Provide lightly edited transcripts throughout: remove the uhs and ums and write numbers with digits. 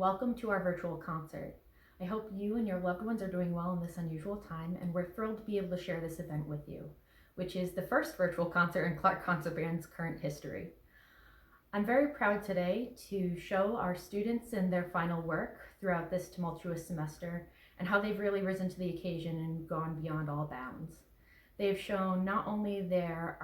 welcome to our virtual concert. I hope you and your loved ones are doing well in this unusual time, and we're thrilled to be able to share this event with you, which is the first virtual concert in Clark Concert Band's current history. I'm very proud today to show our students in their final work throughout this tumultuous semester and how they've really risen to the occasion and gone beyond all bounds. They've shown not only their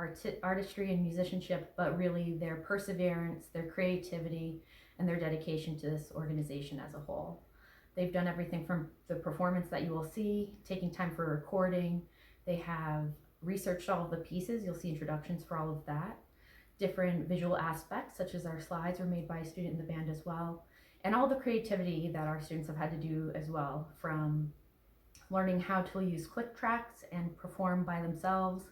artistry and musicianship, but really their perseverance, their creativity, and their dedication to this organization as a whole. They've done everything from the performance that you will see, taking time for recording. They have researched all of the pieces. You'll see introductions for all of that. Different visual aspects, such as our slides, were made by a student in the band as well. And all the creativity that our students have had to do as well, from learning how to use click tracks and perform by themselves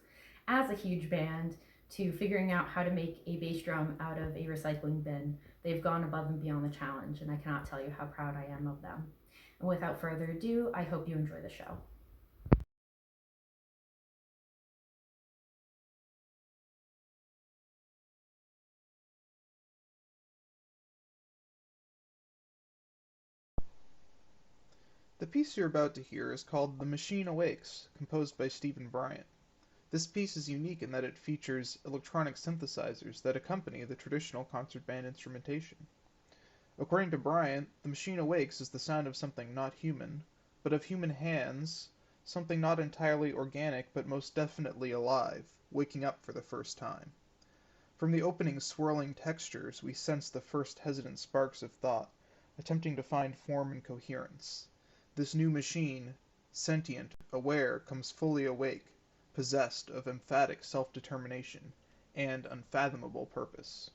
as a huge band, to figuring out how to make a bass drum out of a recycling bin. They've gone above and beyond the challenge, and I cannot tell you how proud I am of them. And without further ado, I hope you enjoy the show. The piece you're about to hear is called "The Machine Awakes", composed by Stephen Bryant. This piece is unique in that it features electronic synthesizers that accompany the traditional concert band instrumentation. According to Bryant, the machine awakes is the sound of something not human, but of human hands, something not entirely organic but most definitely alive, waking up for the first time. From the opening swirling textures we sense the first hesitant sparks of thought, attempting to find form and coherence. This new machine, sentient, aware, comes fully awake, possessed of emphatic self-determination and unfathomable purpose.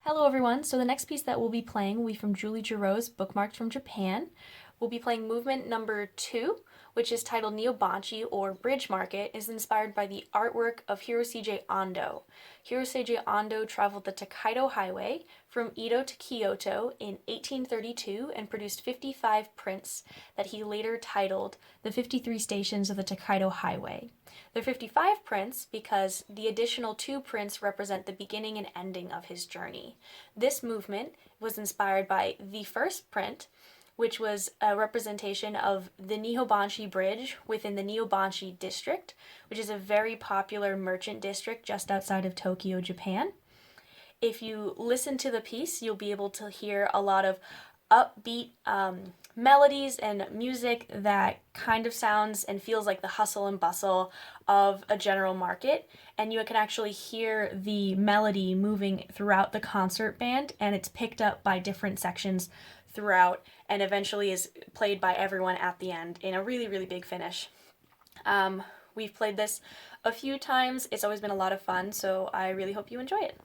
Hello everyone, so the next piece that we'll be playing will be from Julie Giroux's Bookmarked from Japan. We'll be playing movement number 2, which is titled Neobanchi or Bridge Market, is inspired by the artwork of Hiroseiji Ando. Hiroseiji Ando traveled the Tokaido Highway from Edo to Kyoto in 1832 and produced 55 prints that he later titled The 53 Stations of the Tokaido Highway. There are 55 prints because the additional 2 prints represent the beginning and ending of his journey. This movement was inspired by the first print, which was a representation of the Nihonbashi Bridge within the Nihonbashi district, which is a very popular merchant district just outside of Tokyo, Japan. If you listen to the piece, you'll be able to hear a lot of upbeat melodies and music that kind of sounds and feels like the hustle and bustle of a general market, and you can actually hear the melody moving throughout the concert band, and it's picked up by different sections throughout and eventually is played by everyone at the end in a really, really big finish. We've played this a few times. It's always been a lot of fun, so I really hope you enjoy it.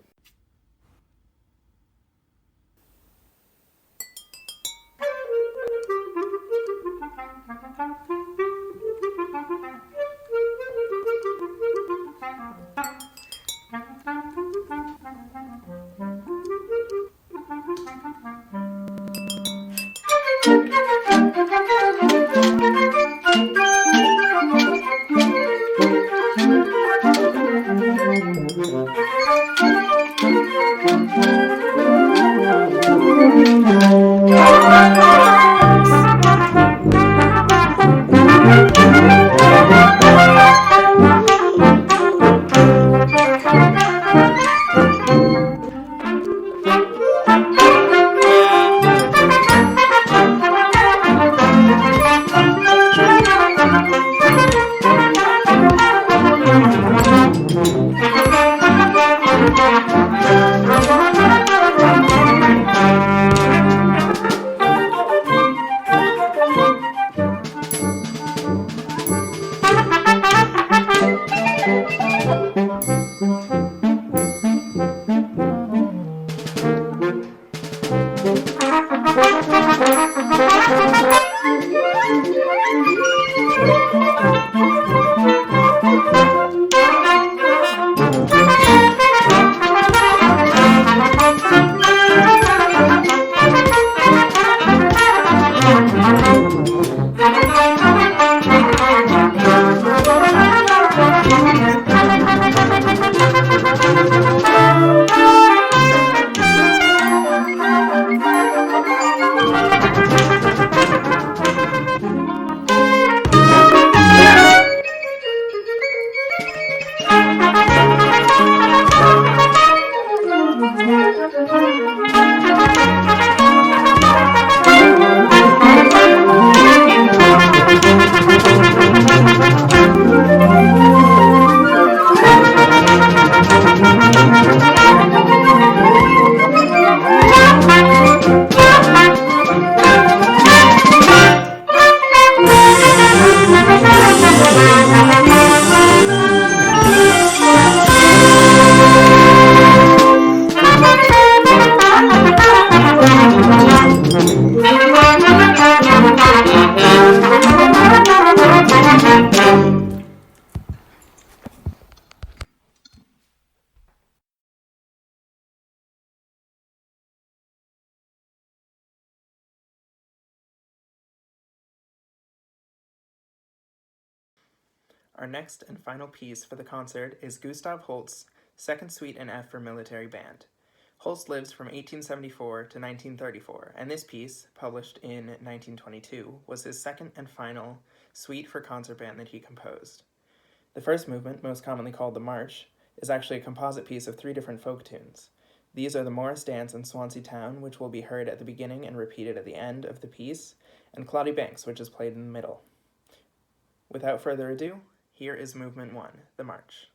Our next and final piece for the concert is Gustav Holst's Second Suite in F for Military Band. Holst lives from 1874 to 1934, and this piece, published in 1922, was his second and final suite for concert band that he composed. The first movement, most commonly called the March, is actually a composite piece of 3 different folk tunes. These are the Morris Dance in Swansea Town, which will be heard at the beginning and repeated at the end of the piece, and Cloudy Banks, which is played in the middle. Without further ado, here is Movement 1, the March.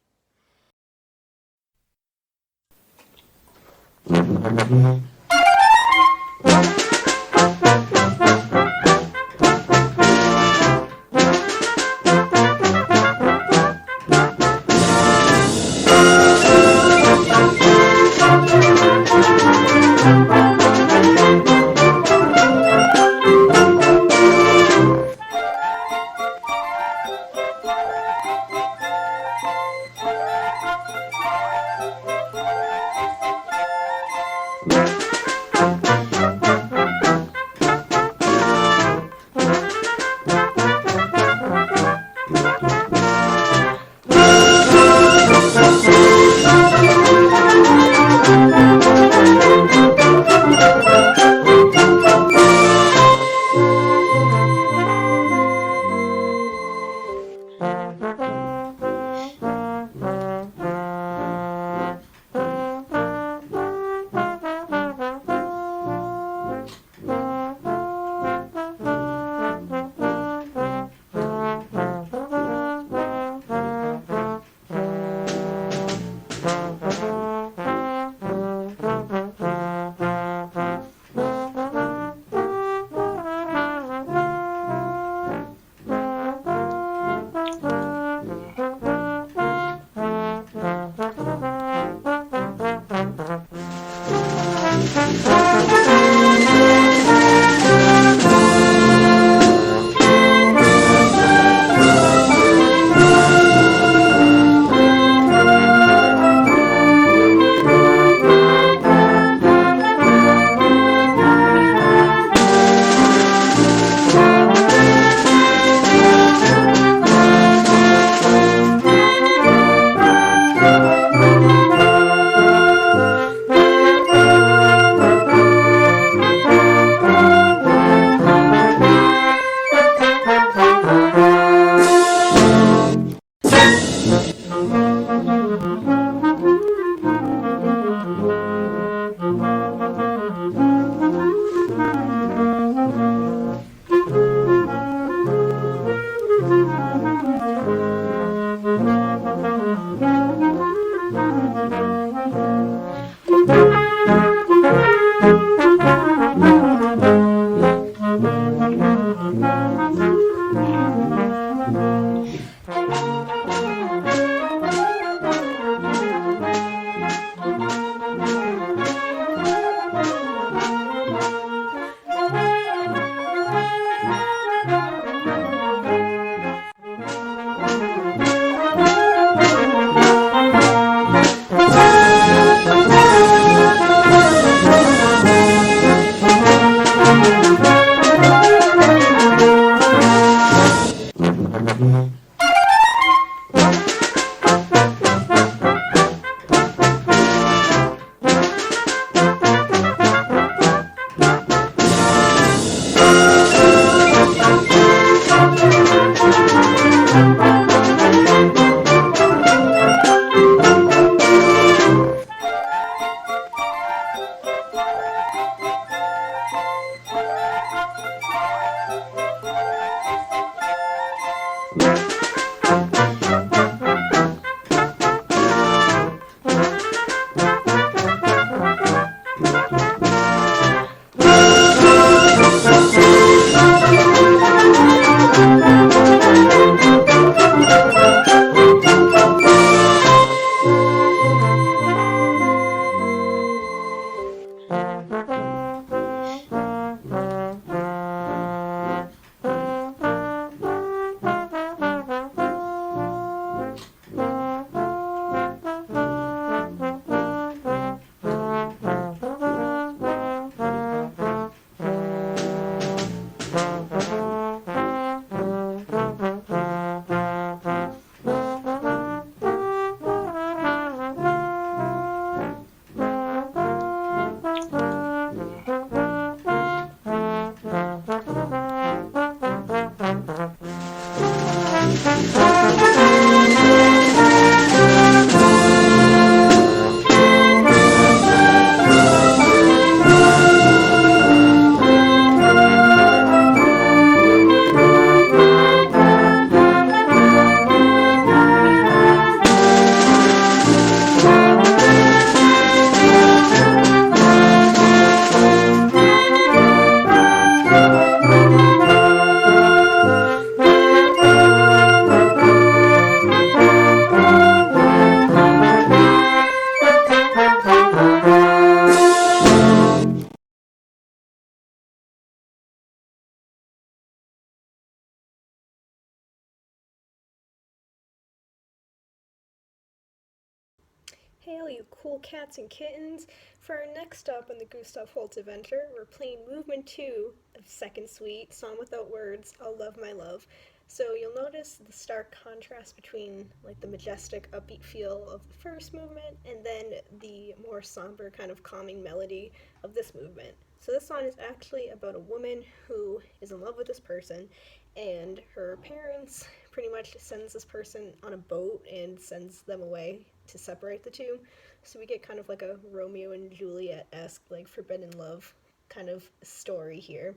Hey all you cool cats and kittens! For our next stop on the Gustav Holst adventure, we're playing Movement 2 of Second Suite, Song Without Words, I'll Love My Love. So you'll notice the stark contrast between like the majestic upbeat feel of the first movement and then the more somber kind of calming melody of this movement. So this song is actually about a woman who is in love with this person and her parents pretty much sends this person on a boat and sends them away to separate the two. So we get kind of like a Romeo and Juliet-esque, like forbidden love kind of story here.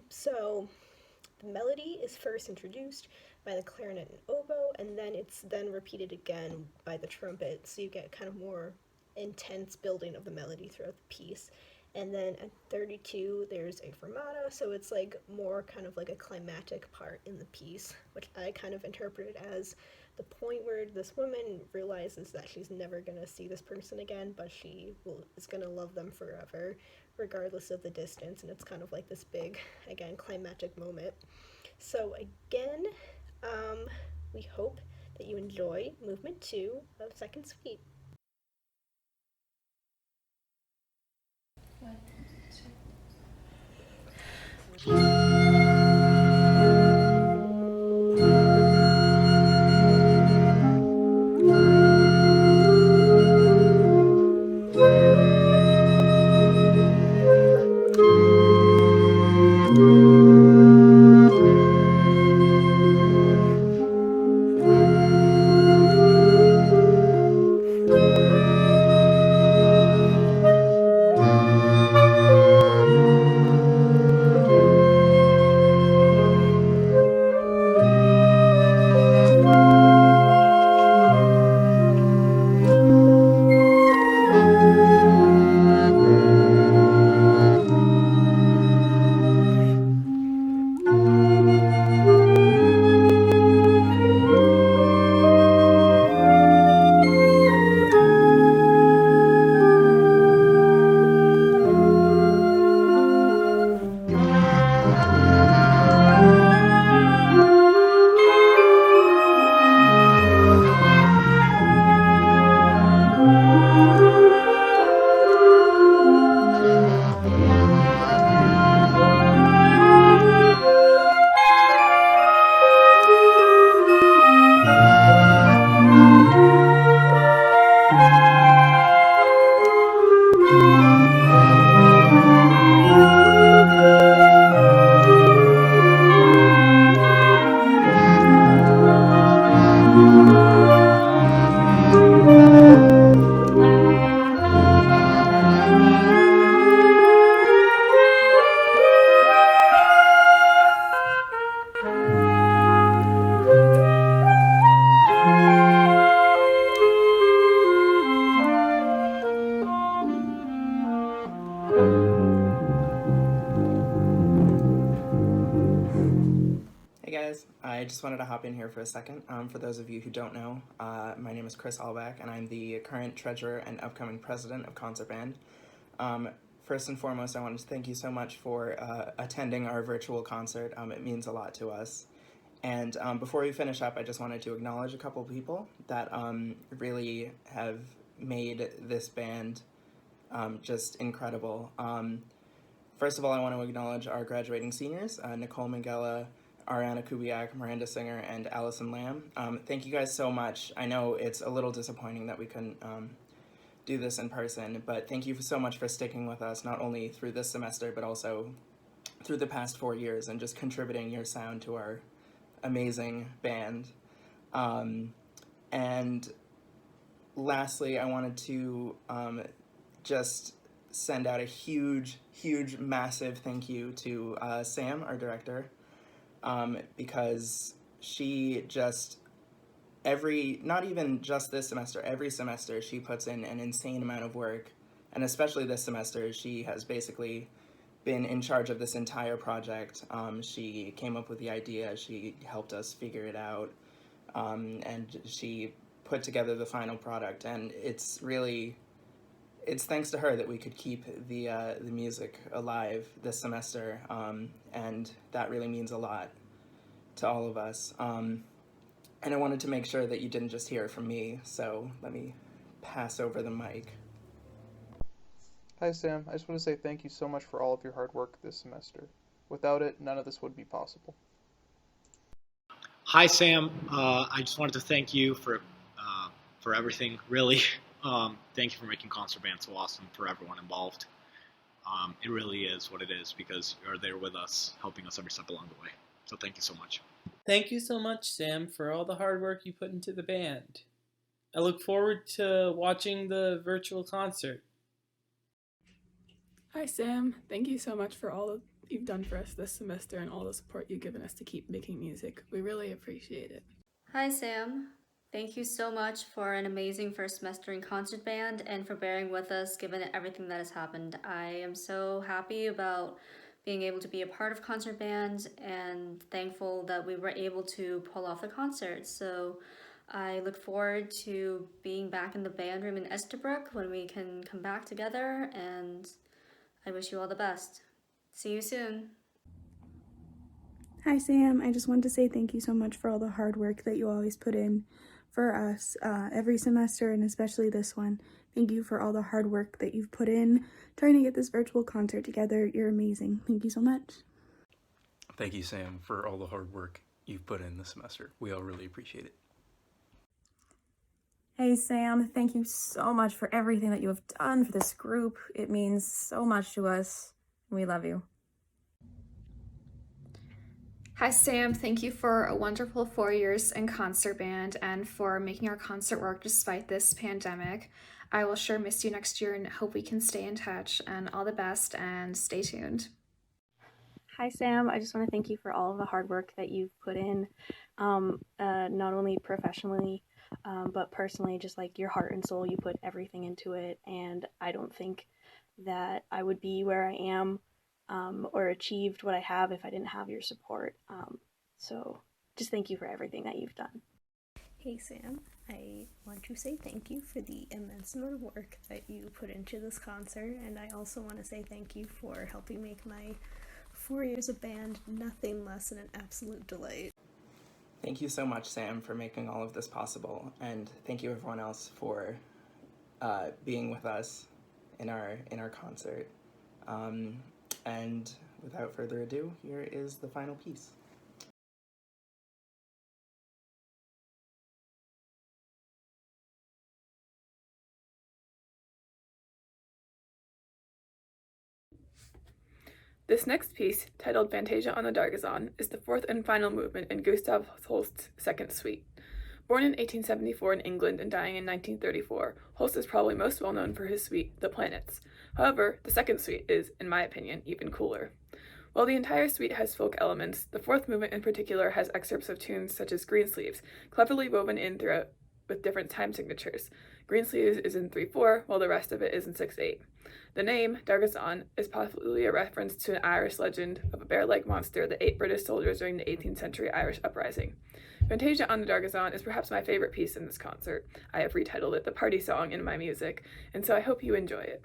So the melody is first introduced by the clarinet and oboe, and then it's then repeated again by the trumpet. So you get kind of more intense building of the melody throughout the piece. And then at 32, there's a fermata, so it's like more kind of like a climactic part in the piece, which I kind of interpreted as the point where this woman realizes that she's never going to see this person again, but is going to love them forever, regardless of the distance. And it's kind of like this big, again, climactic moment. So again, we hope that you enjoy Movement 2 of Second Suite. I just wanted to hop in here for a second. For those of you who don't know, my name is Chris Allback, and I'm the current treasurer and upcoming president of Concert Band. First and foremost, I wanted to thank you so much for attending our virtual concert. It means a lot to us. And before we finish up, I just wanted to acknowledge a couple people that really have made this band just incredible. First of all, I want to acknowledge our graduating seniors, Nicole Mangella, Ariana Kubiak, Miranda Singer, and Allison Lamb. Thank you guys so much. I know it's a little disappointing that we couldn't do this in person, but thank you so much for sticking with us, not only through this semester, but also through the past 4 years and just contributing your sound to our amazing band. And lastly, I wanted to just send out a huge, massive thank you to Sam, our director, because she just, not even just this semester, every semester she puts in an insane amount of work, and especially this semester, she has basically been in charge of this entire project. She came up with the idea, she helped us figure it out, and she put together the final product, and it's thanks to her that we could keep the music alive this semester, and that really means a lot to all of us. And I wanted to make sure that you didn't just hear it from me, so let me pass over the mic. Hi, Sam. I just want to say thank you so much for all of your hard work this semester. Without it, none of this would be possible. Hi, Sam. I just wanted to thank you for everything, really. Thank you for making concert band so awesome for everyone involved. It really is what it is because you're there with us, helping us every step along the way. So thank you so much. Thank you so much, Sam, for all the hard work you put into the band. I look forward to watching the virtual concert. Hi, Sam. Thank you so much for all that you've done for us this semester and all the support you've given us to keep making music. We really appreciate it. Hi, Sam. Thank you so much for an amazing first semester in concert band and for bearing with us given everything that has happened. I am so happy about being able to be a part of concert band and thankful that we were able to pull off the concert. So I look forward to being back in the band room in Estabrook when we can come back together, and I wish you all the best. See you soon. Hi, Sam. I just wanted to say thank you so much for all the hard work that you always put in for us every semester, and especially this one. Thank you for all the hard work that you've put in trying to get this virtual concert together. You're amazing. Thank you so much. Thank you, Sam, for all the hard work you've put in this semester. We all really appreciate it. Hey, Sam. Thank you so much for everything that you have done for this group. It means so much to us. We love you. Hi, Sam. Thank you for a wonderful 4 years in concert band and for making our concert work despite this pandemic. I will sure miss you next year and hope we can stay in touch, and all the best and stay tuned. Hi, Sam. I just want to thank you for all of the hard work that you've put in, not only professionally, but personally, just like your heart and soul, you put everything into it. And I don't think that I would be where I am or achieved what I have if I didn't have your support. So just thank you for everything that you've done. Hey, Sam. I want to say thank you for the immense amount of work that you put into this concert, and I also want to say thank you for helping make my 4 years of band nothing less than an absolute delight. Thank you so much, Sam, for making all of this possible, and thank you everyone else for being with us in our concert. And without further ado, here is the final piece. This next piece, titled Fantasia on the Dargason, is the fourth and final movement in Gustav Holst's second suite. Born in 1874 in England and dying in 1934, Holst is probably most well known for his suite, The Planets. However, the second suite is, in my opinion, even cooler. While the entire suite has folk elements, the fourth movement in particular has excerpts of tunes such as Greensleeves, cleverly woven in throughout with different time signatures. Greensleeves is in 3/4, while the rest of it is in 6/8. The name, Dargason, is possibly a reference to an Irish legend of a bear-like monster that ate British soldiers during the 18th century Irish uprising. Fantasia on the Dargason is perhaps my favorite piece in this concert. I have retitled it the party song in my music, and so I hope you enjoy it.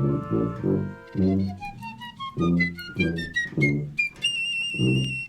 Thank you.